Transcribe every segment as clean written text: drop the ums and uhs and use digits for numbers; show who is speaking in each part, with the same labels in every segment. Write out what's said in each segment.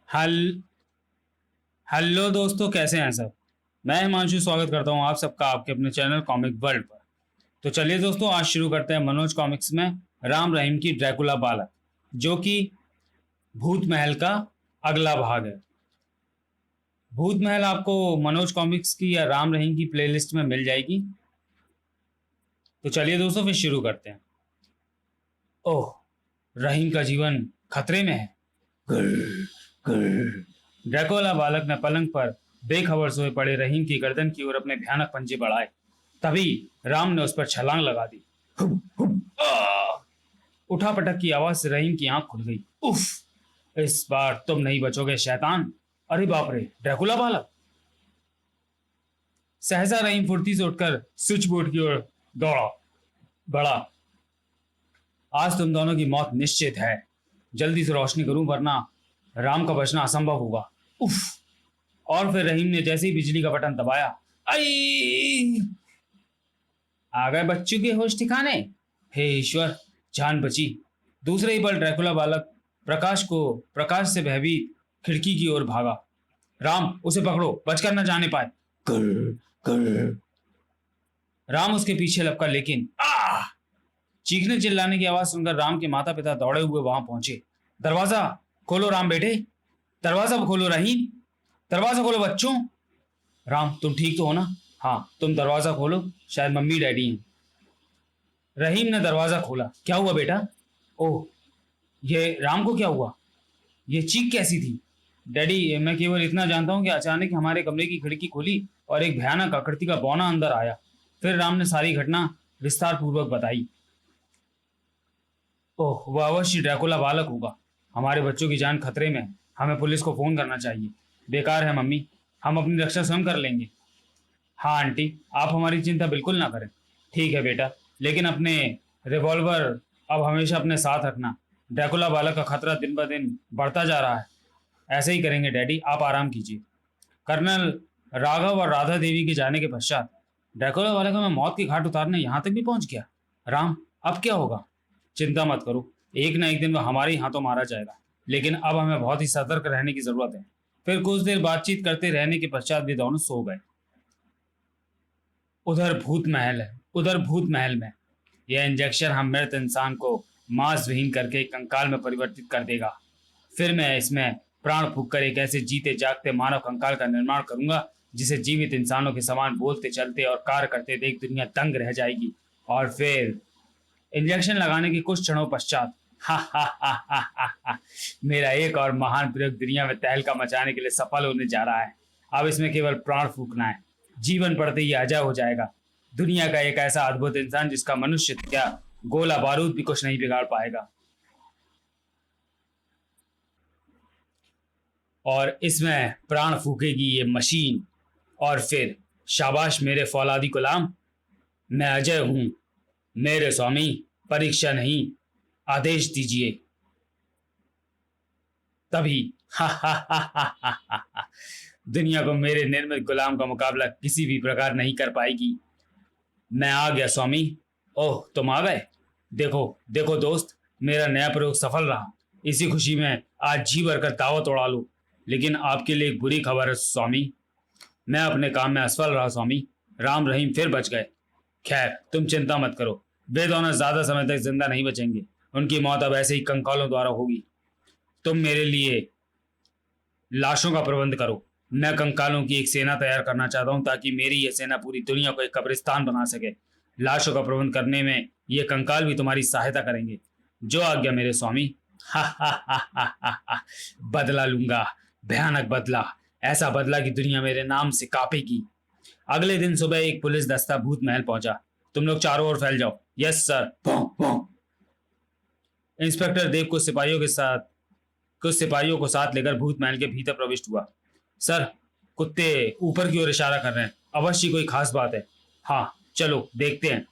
Speaker 1: हल हेलो दोस्तों, कैसे हैं सब। मैं हिमांशु स्वागत करता हूं आप सबका आपके अपने चैनल कॉमिक वर्ल्ड पर। तो चलिए दोस्तों, आज शुरू करते हैं मनोज कॉमिक्स में राम रहीम की ड्रैकुला बालक, जो कि भूत महल का अगला भाग है। भूत महल आपको मनोज कॉमिक्स की या राम रहीम की प्लेलिस्ट में मिल जाएगी। तो चलिए दोस्तों, फिर शुरू करते हैं। ओह, रहीम का जीवन खतरे में है। ग्र, ग्र। ड्रैकुला बालक ने पलंग पर बेखबर सोए पड़े रहीम की गर्दन की ओर अपने भयानक पंजे बढ़ाए। तभी राम ने उस पर छलांग लगा दी। हुप, हुप, उठा पटक की आवाज से रहीम की आंख खुल गई। उफ, इस बार तुम नहीं बचोगे शैतान। अरे बाप रे, ड्रैकुला बालक। सहसा रहीम फुर्ती से उठकर स्विच बोर्ड की ओर दौड़ा बड़ा। आज तुम दोनों की मौत निश्चित है। जल्दी से रोशनी करूं, वरना राम का बचना असंभव होगा। उफ। और फिर रहीम ने जैसे ही बिजली का बटन दबाया, आई, आ गए बच्चों के होश ठिकाने। हे ईश्वर, जान बची। दूसरे ही पल ड्रैकुला बालक प्रकाश से भयभीत खिड़की की ओर भागा। राम, उसे पकड़ो, बचकर न जाने पाए। कर, कर। राम उसके पीछे लपका, लेकिन चीखने चिल्लाने की आवाज सुनकर राम के माता पिता दौड़े हुए वहां पहुंचे। दरवाजा खोलो राम बेटे, दरवाजा खोलो रहीम, दरवाजा खोलो बच्चों। राम, तुम ठीक तो हो ना? हाँ, तुम दरवाजा खोलो, शायद मम्मी डैडी हैं। रहीम ने दरवाजा खोला। क्या हुआ बेटा? ओह, ये राम को क्या हुआ? ये चीख कैसी थी? डैडी, मैं केवल इतना जानता हूं कि अचानक हमारे कमरे की खिड़की खुली और एक भयानक आकृति का बौना अंदर आया। फिर राम ने सारी घटना विस्तार पूर्वक बताई। ओह, वह अवश्य ड्रैकुला बालक होगा। हमारे बच्चों की जान खतरे में है। हमें पुलिस को फोन करना चाहिए। बेकार है मम्मी, हम अपनी रक्षा स्वयं कर लेंगे। हाँ आंटी, आप हमारी चिंता बिल्कुल ना करें। ठीक है बेटा, लेकिन अपने रिवॉल्वर अब हमेशा अपने साथ रखना। ड्रैकुला बालक का खतरा दिन ब दिन बढ़ता जा रहा है। ऐसे ही करेंगे डैडी, आप आराम कीजिए। कर्नल राघव और राधा देवी के जाने के पश्चात ड्रैकुला बालक हमें मौत की घाट उतारने यहाँ तक भी पहुंच गया। राम, अब क्या होगा? चिंता मत करो, एक ना एक दिन वह हमारे ही हाथों मारा जाएगा। लेकिन अब हमें बहुत ही सतर्क रहने की जरूरत है। फिर कुछ देर बातचीत करते रहने के पश्चात वे दोनों सो गए। उधर भूत महल में यह इंजेक्शन हम मृत इंसान को मांस विहीन करके कंकाल में परिवर्तित कर देगा। फिर मैं इसमें प्राण फूंक कर एक ऐसे जीते जागते मानव कंकाल का निर्माण करूंगा जिसे जीवित इंसानों के समान बोलते चलते और कार्य करते देख दुनिया दंग रह जाएगी। और फिर इंजेक्शन लगाने के कुछ क्षणों पश्चात, हा हा हा हा हा हा, मेरा एक और महान प्रयोग दुनिया में तहलका मचाने के लिए सफल होने जा रहा है। अब इसमें केवल प्राण फूकना है, जीवन पड़ते ही अजय हो जाएगा। दुनिया का एक ऐसा अद्भुत इंसान जिसका मनुष्य क्या, गोला बारूद भी कुछ नहीं बिगाड़ पाएगा। और इसमें प्राण फूकेगी ये मशीन। और फिर शाबाश मेरे फौलादी गुलाम, मैं अजय हूं। मेरे स्वामी, परीक्षा नहीं, आदेश दीजिए। तभी हा हा हा हा हा हा हा, दुनिया को मेरे निर्मित गुलाम का मुकाबला किसी भी प्रकार नहीं कर पाएगी। मैं आ गया स्वामी। ओह, तुम आ गए। देखो देखो दोस्त, मेरा नया प्रयोग सफल रहा। इसी खुशी में आज जी भरकर दावत उड़ा लो। लेकिन आपके लिए एक बुरी खबर है स्वामी। मैं अपने काम में असफल रहा स्वामी। राम रहीम फिर बच गए। खैर, तुम चिंता मत करो, वे दोनों ज्यादा समय तक जिंदा नहीं बचेंगे। उनकी मौत अब ऐसे ही कंकालों द्वारा होगी। तुम मेरे लिए लाशों का प्रबंध करो। मैं कंकालों की एक सेना तैयार करना चाहता हूं ताकि मेरी यह सेना पूरी दुनिया को एक कब्रिस्तान बना सके। लाशों का प्रबंध करने में ये कंकाल भी तुम्हारी सहायता करेंगे। जो आज्ञा मेरे स्वामी। हा हा हा हा हा हा, बदला लूंगा, भयानक बदला। ऐसा बदला कि दुनिया मेरे नाम से कांपेगी। अगले दिन सुबह एक पुलिस दस्ता भूत महल पहुंचा। तुम लोग चारों ओर फैल जाओ। Yes sir. इंस्पेक्टर देव कुछ सिपाहियों को साथ लेकर भूत महल के भीतर प्रविष्ट हुआ। सर, कुत्ते ऊपर की ओर इशारा कर रहे हैं, अवश्य कोई खास बात है। हाँ, चलो देखते हैं।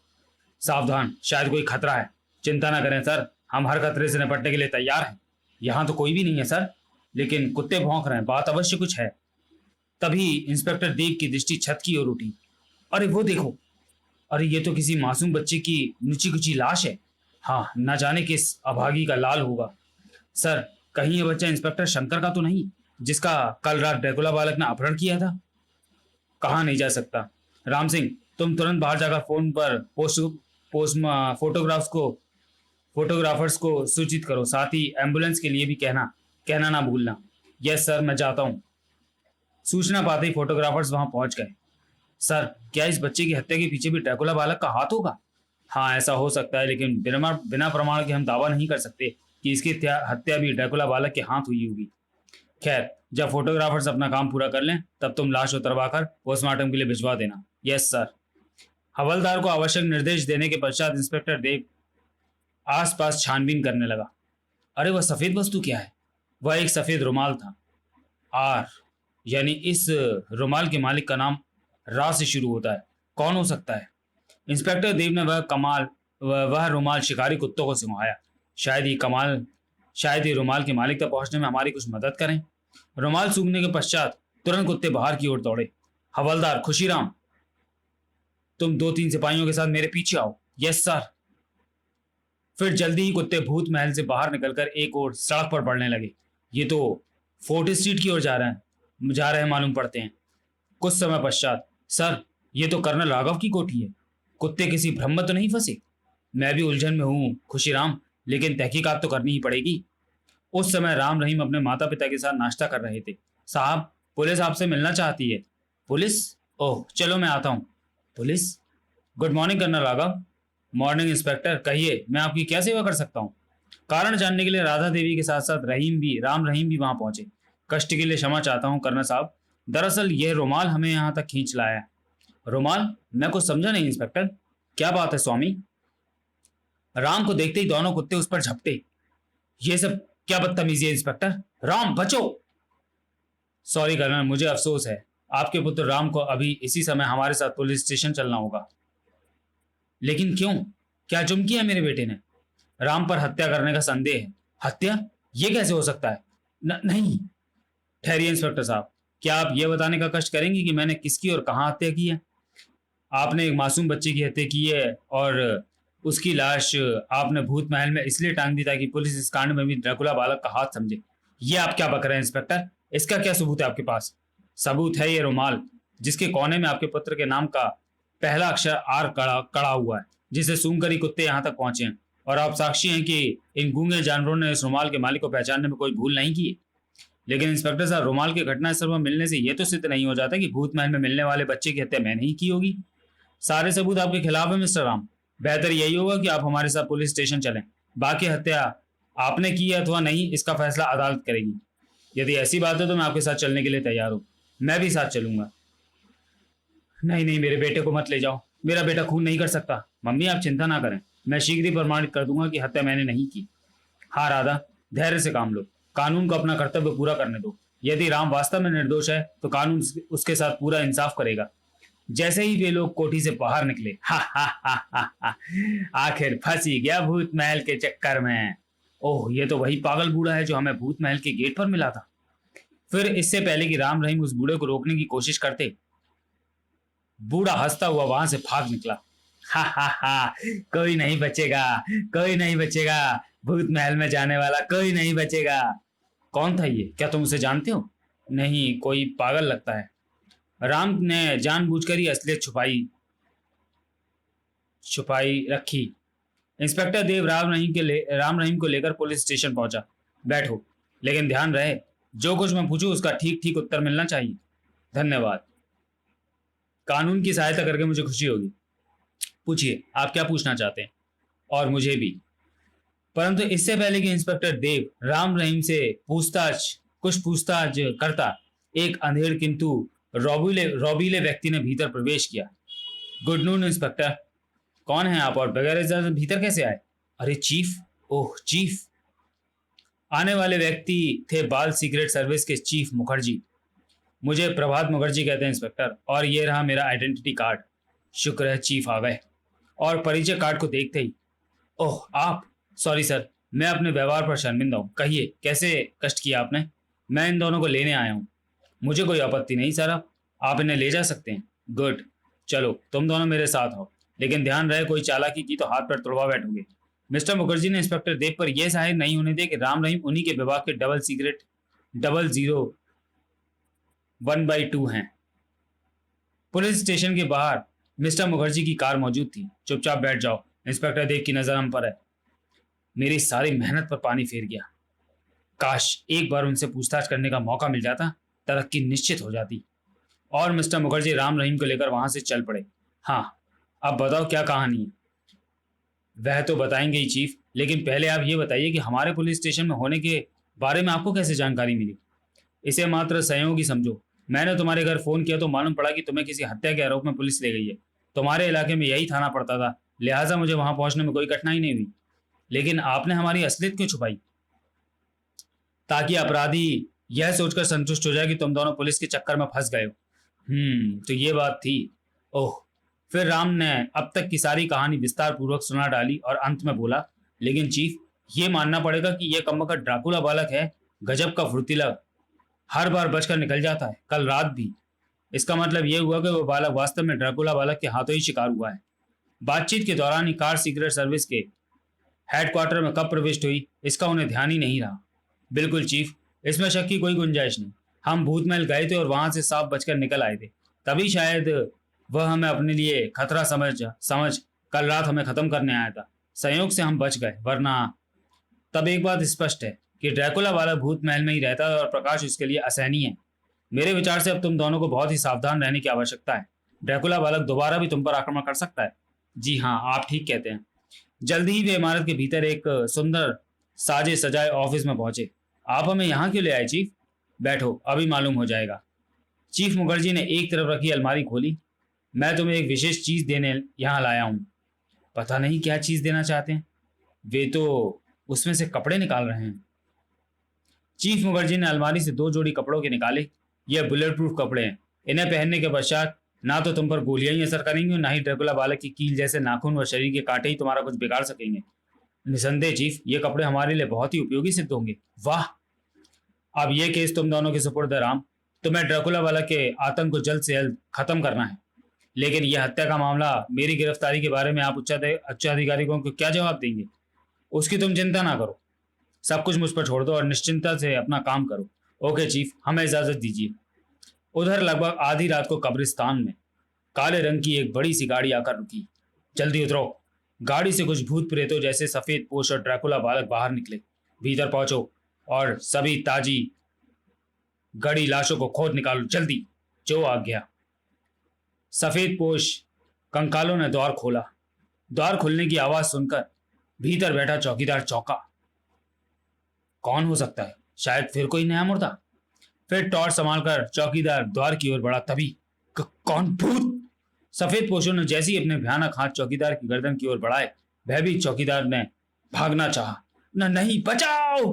Speaker 1: सावधान, शायद कोई खतरा है। चिंता ना करें सर, हम हर खतरे से निपटने के लिए तैयार हैं। यहाँ तो कोई भी नहीं है सर, लेकिन कुत्ते भौंक रहे हैं, बात अवश्य कुछ है। तभी इंस्पेक्टर देव की दृष्टि छत की ओर उठी। अरे वो देखो, अरे ये तो किसी मासूम बच्चे की नुची कुची लाश है। हाँ, न जाने किस अभागी का लाल होगा। सर, कहीं ये बच्चा इंस्पेक्टर शंकर का तो नहीं? जिसका कल रात ड्रैकुला बालक ने अपहरण किया था? कहाँ नहीं जा सकता। राम सिंह, तुम तुरंत बाहर जाकर फोन पर पोस्ट पोस्ट फोटोग्राफ्स को फोटोग्राफर्स को सूचित करो, साथ ही एम्बुलेंस के लिए भी कहना कहना ना भूलना। यस सर, मैं जाता हूँ। सूचना पाते ही फोटोग्राफर्स वहां पहुंच गए। सर, क्या इस बच्चे की हत्या के पीछे भी ड्रैकुला बालक का हाथ होगा? हाँ, ऐसा हो सकता है, लेकिन बिना बिना प्रमाण के हम दावा नहीं कर सकते कि इसकी हत्या भी ड्रैकुला बालक के हाथ हुई होगी। खैर, जब फोटोग्राफर्स अपना काम पूरा कर लें तब तुम लाश उतरवा कर पोस्टमार्टम के लिए भिजवा देना। Yes sir. हवलदार को आवश्यक निर्देश देने के पश्चात इंस्पेक्टर देव आसपास छानबीन करने लगा। अरे, वह सफेद वस्तु क्या है? वह एक सफेद रुमाल था। आर, यानी इस रुमाल के मालिक का नाम रा से शुरू होता है। कौन हो सकता है? इंस्पेक्टर देव ने वह रुमाल शिकारी कुत्तों को सुंघाया। शायद ये रुमाल के मालिक तक पहुंचने में हमारी कुछ मदद करें। रुमाल सूंघने के पश्चात तुरंत कुत्ते बाहर की ओर दौड़े। हवलदार खुशीराम, तुम 2-3 सिपाहियों के साथ मेरे पीछे आओ। Yes sir. फिर जल्दी ही कुत्ते भूत महल से बाहर निकलकर एक और सड़क पर बढ़ने लगे। ये तो फोर्ट स्ट्रीट की ओर जा रहे मालूम पड़ते हैं। कुछ समय पश्चात, सर, ये तो कर्नल राघव की कोठी है। कुत्ते किसी भ्रम में तो नहीं फंसे? मैं भी उलझन में हूँ खुशीराम, लेकिन तहकीकात तो करनी ही पड़ेगी। उस समय राम रहीम अपने माता पिता के साथ नाश्ता कर रहे थे। साहब, पुलिस आपसे मिलना चाहती है। पुलिस? ओह, चलो मैं आता हूँ। Police? Good morning colonel Raghav. Morning inspector, कहिए मैं आपकी क्या सेवा कर सकता हूँ? कारण जानने के लिए राधा देवी के साथ साथ राम रहीम भी वहां पहुंचे। कष्ट के लिए क्षमा चाहता हूँ कर्नल साहब, दरअसल यह रुमाल हमें यहाँ तक खींच लाया। रुमाल? मैं कुछ समझा नहीं इंस्पेक्टर, क्या बात है स्वामी? राम को देखते ही दोनों कुत्ते उस पर झपटे। ये सब क्या बदतमीजी है इंस्पेक्टर? राम, बचो! सॉरी कर्नल, मुझे अफसोस है। आपके पुत्र राम को अभी इसी समय हमारे साथ पुलिस स्टेशन चलना होगा। लेकिन क्यों? क्या जुर्म किया मेरे बेटे ने? राम पर हत्या करने का संदेह है। हत्या? ये कैसे हो सकता है? नहीं। ठहरिए इंस्पेक्टर साहब, क्या आप ये बताने का कष्ट करेंगे कि मैंने किसकी और कहां हत्या की है? आपने एक मासूम बच्चे की हत्या की है और उसकी लाश आपने भूत महल में इसलिए टांग दी ताकि पुलिस इस कांड में भी ड्रैकुला बालक का हाथ समझे। ये आप क्या बक रहे हैं इंस्पेक्टर? इसका क्या सबूत है आपके पास? सबूत है ये रुमाल, जिसके कोने में आपके पुत्र के नाम का पहला अक्षर आर कड़ा हुआ है, जिसे सूंघकर ही कुत्ते यहाँ तक पहुंचे हैं। और आप साक्षी हैं कि इन गूंगे जानवरों ने इस रुमाल के मालिक को पहचानने में कोई भूल नहीं की। लेकिन इंस्पेक्टर साहब, रुमाल के घटनास्थल पर मिलने से यह तो सिद्ध नहीं हो जाता कि भूत महल में मिलने वाले बच्चे की हत्या मैंने ही की होगी। सारे सबूत आपके खिलाफ है मिस्टर राम। बेहतर यही होगा कि आप हमारे साथ पुलिस स्टेशन चलें। बाकी हत्या आपने की है अथवा नहीं, इसका फैसला अदालत करेगी। यदि ऐसी बात है तो मैं आपके साथ चलने के लिए तैयार हूँ। मैं भी साथ चलूंगा। नहीं नहीं, मेरे बेटे को मत ले जाओ। मेरा बेटा खून नहीं कर सकता। मम्मी, आप चिंता ना करें, मैं शीघ्र ही प्रमाणित कर दूंगा कि हत्या मैंने नहीं की। हाँ राधा, धैर्य से काम लो। कानून को अपना कर्तव्य पूरा करने दो। यदि राम वास्तव में निर्दोष है तो कानून उसके साथ पूरा इंसाफ करेगा। जैसे ही वे लोग कोठी से बाहर निकले, हा हा हा हा हा, आखिर फंस ही गया भूत महल के चक्कर में। ओह, ये तो वही पागल बूढ़ा है जो हमें भूत महल के गेट पर मिला था। फिर इससे पहले कि राम रहीम उस बूढ़े को रोकने की कोशिश करते, बूढ़ा हंसता हुआ वहां से भाग निकला। हा हा हा, कोई नहीं बचेगा, कोई नहीं बचेगा, भूत महल में जाने वाला कोई नहीं बचेगा। कौन था ये? क्या तुम उसे जानते हो? नहीं, कोई पागल लगता है। राम ने जानबूझकर ही असलियत छुपाई रखी। इंस्पेक्टर देव राम रहीम को लेकर पुलिस स्टेशन पहुंचा। बैठो, लेकिन ध्यान रहे जो कुछ मैं पूछूं उसका ठीक ठीक उत्तर मिलना चाहिए। धन्यवाद। कानून की सहायता करके मुझे खुशी होगी। पूछिए, आप क्या पूछना चाहते हैं? और मुझे भी। परंतु इससे पहले कि इंस्पेक्टर देव राम रहीम से पूछताछ करता, एक अंधेड़ किंतु रौबीले व्यक्ति ने भीतर प्रवेश किया। Good noon inspector. कौन है आप और बगैर इजाजत भीतर कैसे आए? अरे चीफ। ओह चीफ। आने वाले व्यक्ति थे बाल सीक्रेट सर्विस के चीफ मुखर्जी। मुझे प्रभात मुखर्जी कहते हैं इंस्पेक्टर, और ये रहा मेरा आइडेंटिटी कार्ड। शुक्र है चीफ आ गए। और परिचय कार्ड को देखते ही, ओह आप, सॉरी सर, मैं अपने व्यवहार पर शर्मिंदा हूँ। कहिए कैसे कष्ट किया आपने? मैं इन दोनों को लेने आया हूँ। मुझे कोई आपत्ति नहीं सर, आप इन्हें ले जा सकते हैं। गुड, चलो तुम दोनों मेरे साथ हो, लेकिन ध्यान रहे कोई चालाकी की तो हाथ पैर तोड़वा बैठोगे। मिस्टर मुखर्जी ने इंस्पेक्टर देव पर यह जाहिर नहीं होने दिया कि राम रहीम उन्हीं के विभाग के डबल 0 1/2 हैं। पुलिस स्टेशन के बाहर मिस्टर मुखर्जी की कार मौजूद थी। चुपचाप बैठ जाओ, इंस्पेक्टर देव की नजर हम पर है। मेरी सारी मेहनत पर पानी फेर गया। काश एक बार उनसे पूछताछ करने का मौका मिल जाता, तरक्की निश्चित हो जाती। और मिस्टर मुखर्जी राम रहीम को लेकर वहां से चल पड़े। हाँ, अब बताओ क्या कहानी है। वह तो बताएंगे ही चीफ, लेकिन पहले आप ये बताइए कि हमारे पुलिस स्टेशन में होने के बारे में आपको कैसे जानकारी मिली। इसे मात्र संयोग ही समझो। मैंने तुम्हारे घर फोन किया तो मालूम पड़ा कि तुम्हें किसी हत्या के आरोप में पुलिस ले गई है। तुम्हारे इलाके में यही थाना पड़ता था, लिहाजा मुझे वहां पहुंचने में कोई कठिनाई नहीं हुई। लेकिन आपने हमारी असलियत क्यों छुपाई? ताकि अपराधी यह सोचकर संतुष्ट हो जाए कि तुम दोनों पुलिस के चक्कर में फंस गए हो। तो ये बात थी। ओह। फिर राम ने अब तक की सारी कहानी विस्तार पूर्वक सुना डाली और अंत में बोला, लेकिन चीफ, ये मानना पड़ेगा कि यह कमबख्त ड्राकुला बालक है। गजब का फुर्तीला, हर बार बचकर निकल जाता है, कल रात भी। इसका मतलब यह हुआ कि वो बालक वास्तव में ड्राकुला बालक के हाथों ही शिकार हुआ है। बातचीत के दौरान ही कार सीक्रेट सर्विस के हेडक्वार्टर में कब प्रविष्ट हुई, इसका उन्हें ध्यान ही नहीं रहा। बिल्कुल चीफ, इसमें शक की कोई गुंजाइश नहीं। हम भूत महल गए थे और वहां से साफ बचकर निकल आए थे। तभी शायद वह हमें अपने लिए खतरा समझ कल रात हमें खत्म करने आया था। संयोग से हम बच गए, वरना। तब एक बात स्पष्ट है कि ड्रैकुला वाला भूत महल में ही रहता है और प्रकाश उसके लिए असहनीय है। मेरे विचार से अब तुम दोनों को बहुत ही सावधान रहने की आवश्यकता है। ड्रैकुला बालक दोबारा भी तुम पर आक्रमण कर सकता है। जी हाँ, आप ठीक कहते हैं। जल्दी ही वे इमारत के भीतर एक सुंदर साजे सजाए ऑफिस में पहुंचे। आप हमें यहाँ क्यों ले आए चीफ? बैठो, अभी मालूम हो जाएगा। चीफ मुखर्जी ने एक तरफ रखी अलमारी खोली। मैं तुम्हें एक विशेष चीज देने यहाँ लाया हूँ। पता नहीं क्या चीज देना चाहते हैं। वे तो उसमें से कपड़े निकाल रहे हैं। चीफ मुखर्जी ने अलमारी से 2 जोड़ी कपड़ों के निकाले। यह बुलेट प्रूफ कपड़े हैं। इन्हें पहनने के पश्चात ना तो तुम पर गोलियां ही असर करेंगी और ना ही ड्रैकुला बालक की कील जैसे नाखून व शरीर के कांटे ही तुम्हारा कुछ बिगाड़ सकेंगे। निसंदेह चीफ, ये कपड़े हमारे लिए बहुत ही उपयोगी सिद्ध होंगे। वाह। अब ये केस तुम दोनों के सुपुर्द है राम। तुम्हें ड्रैकुला वाला के आतंक को जल्द से जल्द खत्म करना है। लेकिन यह हत्या का मामला, मेरी गिरफ्तारी के बारे में आप उच्चाधिकारियों को क्या जवाब देंगे? उसकी तुम चिंता ना करो। सब कुछ मुझ पर छोड़ दो और निश्चिंता से अपना काम करो। ओके चीफ, हमें इजाजत दीजिए। उधर लगभग आधी रात को कब्रिस्तान में काले रंग की एक बड़ी सी गाड़ी आकर रुकी। जल्दी उतरो। गाड़ी से कुछ भूत प्रेतों जैसे सफेद पोश और ड्रैकुला बालक बाहर निकले। भीतर पहुंचो और सभी ताजी गड़ी लाशों को खोद निकालो, जल्दी। जो आ गया। सफेद पोश कंकालों ने द्वार खोला। द्वार खुलने की आवाज सुनकर भीतर बैठा चौकीदार चौंका। कौन हो सकता है? शायद फिर कोई नया मुर्दा। फिर टॉर्च संभालकर चौकीदार द्वार की ओर बढ़ा। तभी कौन? भूत! सफेद पोशों ने जैसे ही अपने भयानक हाथ चौकीदार की गर्दन की ओर बढ़ाए, भयभीत चौकीदार ने भागना चाहा। नहीं, बचाओ!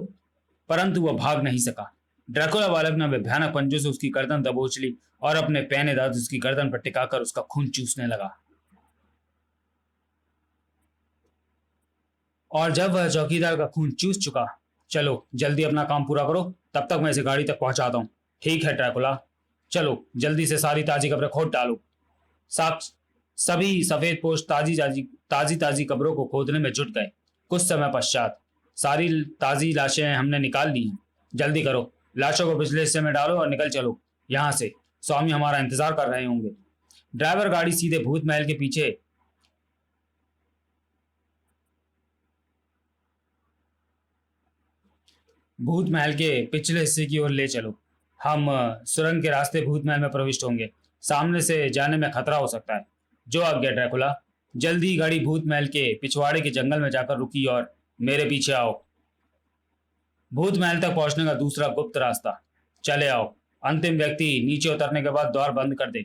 Speaker 1: परंतु वह भाग नहीं सका। ड्रैकुला बालक ने वे भयानक पंजों से उसकी गर्दन दबोच ली और अपने पैने दांत उसकी गर्दन पर टिकाकर उसका खून चूसने लगा। और जब वह चौकीदार का खून चूस चुका, चलो जल्दी अपना काम पूरा करो, तब तक मैं इसे गाड़ी तक पहुंचाता हूं। ठीक है ड्रैकुला, चलो जल्दी से सारी ताजी कब्रें खोद डालो। साफ सभी सफेद पोश ताजी ताजी कब्रों को खोदने में जुट गए। कुछ समय पश्चात सारी ताजी लाशें हमने निकाल ली हैं। जल्दी करो, लाशों को पिछले हिस्से में डालो और निकल चलो यहाँ से। स्वामी हमारा इंतजार कर रहे होंगे। ड्राइवर गाड़ी सीधे भूत महल के पीछे भूत महल के पिछले हिस्से की ओर ले चलो। हम सुरंग के रास्ते भूत महल में प्रविष्ट होंगे। सामने से जाने में खतरा हो सकता है। जो आज्ञा ड्रैकुला। जल्दी ही गाड़ी भूत महल के पिछवाड़े के जंगल में जाकर रुकी और मेरे पीछे आओ। भूत महल तक पहुंचने का दूसरा गुप्त रास्ता। चले आओ। अंतिम व्यक्ति नीचे उतरने के बाद द्वार बंद कर दे।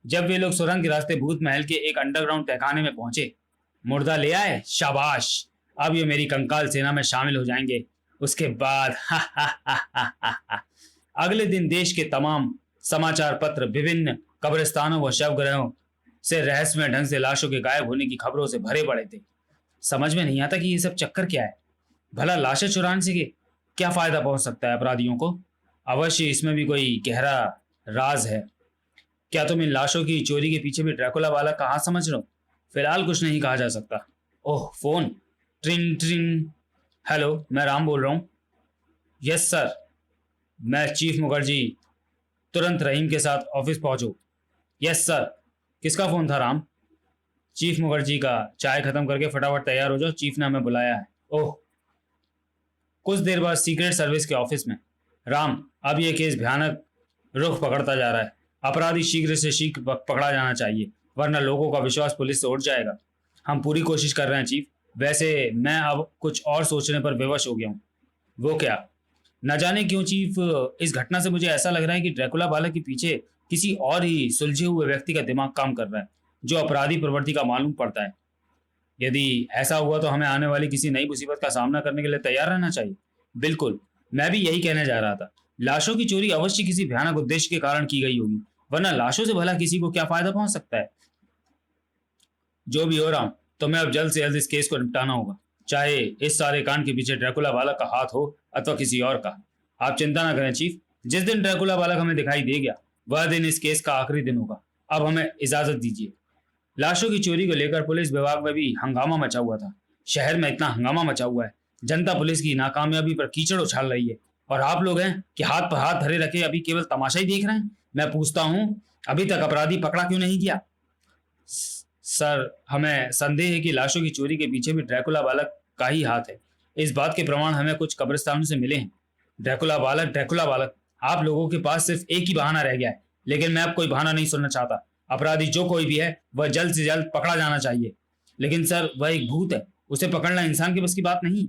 Speaker 1: जब वे लोग सुरंग के रास्ते भूत महल के एक अंडरग्राउंड तहखाने में पहुंचे। मुर्दा ले आए? शाबाश। अब ये मेरी कंकाल सेना में शामिल हो जाएंगे। उसके बाद अगले दिन देश के तमाम समाचार पत्र विभिन्न कब्रिस्तानों व शवगृहों से रहस्यमय ढंग से लाशों के गायब होने की खबरों से भरे पड़े थे। समझ में नहीं आता कि ये सब चक्कर क्या है। भला लाशें चुराने से क्या फायदा पहुंच सकता है अपराधियों को? अवश्य इसमें भी कोई गहरा राज है। क्या तुम इन लाशों की चोरी के पीछे भी ड्रैकुला वाला का हाथ समझ रहे हो? फिलहाल कुछ नहीं कहा जा सकता। ओह, फोन। ट्रिन ट्रिन। हेलो, मैं राम बोल रहा हूँ। यस सर, मैं चीफ मुखर्जी तुरंत रहीम के साथ ऑफिस पहुंचो। Yes sir. किसका फोन था राम? चीफ मुखर्जी का। चाय खत्म करके फटाफट तैयार हो जाओ, चीफ ने हमें बुलाया है। ओह। कुछ देर बाद सीक्रेट सर्विस के ऑफिस में। राम, अब यह केस भयानक रुख पकड़ता जा रहा है। अपराधी शीघ्र से शीघ्र पकड़ा जाना चाहिए, वरना लोगों का विश्वास पुलिस से उठ जाएगा। हम पूरी कोशिश कर रहे हैं चीफ। वैसे मैं अब कुछ और सोचने पर विवश हो गया हूँ। वो क्या? न जाने क्यों चीफ, इस घटना से मुझे ऐसा लग रहा है कि ड्रैकुला बालक के पीछे किसी और ही सुलझे हुए व्यक्ति का दिमाग काम कर रहा है, जो अपराधी प्रवृत्ति का मालूम पड़ता है। यदि ऐसा हुआ तो हमें आने वाली किसी नई मुसीबत का सामना करने के लिए तैयार रहना चाहिए। बिल्कुल, मैं भी यही कहने जा रहा था। लाशों की चोरी अवश्य किसी भयानक उद्देश्य के कारण की गई होगी, वरना लाशों से भला किसी को क्या फायदा पहुंच सकता है। जो भी हो रहा हूं, तुम्हें अब जल्द से जल्द इस केस को निपटाना होगा, चाहे इस सारे कांड के पीछे ड्रैकुला बालक का हाथ हो अथवा किसी और का। आप चिंता ना करें चीफ, जिस दिन ड्रैकुला बालक हमें दिखाई दे गया वह दिन इस केस का आखिरी दिन होगा। अब हमें इजाजत दीजिए। लाशों की चोरी को लेकर पुलिस विभाग में भी हंगामा मचा हुआ था। शहर में इतना हंगामा मचा हुआ है, जनता पुलिस की नाकामयाबी पर कीचड़ उछाल रही है, और आप लोग हैं कि हाथ पर हाथ धरे रखे अभी केवल तमाशा ही देख रहे हैं। मैं पूछता हूं, अभी तक अपराधी पकड़ा क्यों नहीं गया? सर, हमें संदेह है कि लाशों की चोरी के पीछे भी ड्रैकुला बालक का ही हाथ है। इस बात के प्रमाण हमें कुछ कब्रिस्तानों से मिले हैं। ड्रैकुला बालक, ड्रैकुला बालक, आप लोगों के पास सिर्फ एक ही बहाना रह गया है, लेकिन मैं अब कोई बहाना नहीं सुनना चाहता। अपराधी जो कोई भी है वह जल्द से जल्द पकड़ा जाना चाहिए। लेकिन सर, वह एक भूत है, उसे पकड़ना इंसान के बस की बात नहीं।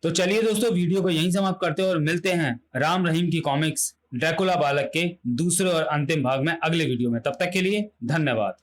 Speaker 1: तो चलिए दोस्तों, वीडियो को यहीं समाप्त करते हैं और मिलते हैं राम रहीम की कॉमिक्स ड्रैकुला बालक के दूसरे और अंतिम भाग में अगले वीडियो में। तब तक के लिए धन्यवाद।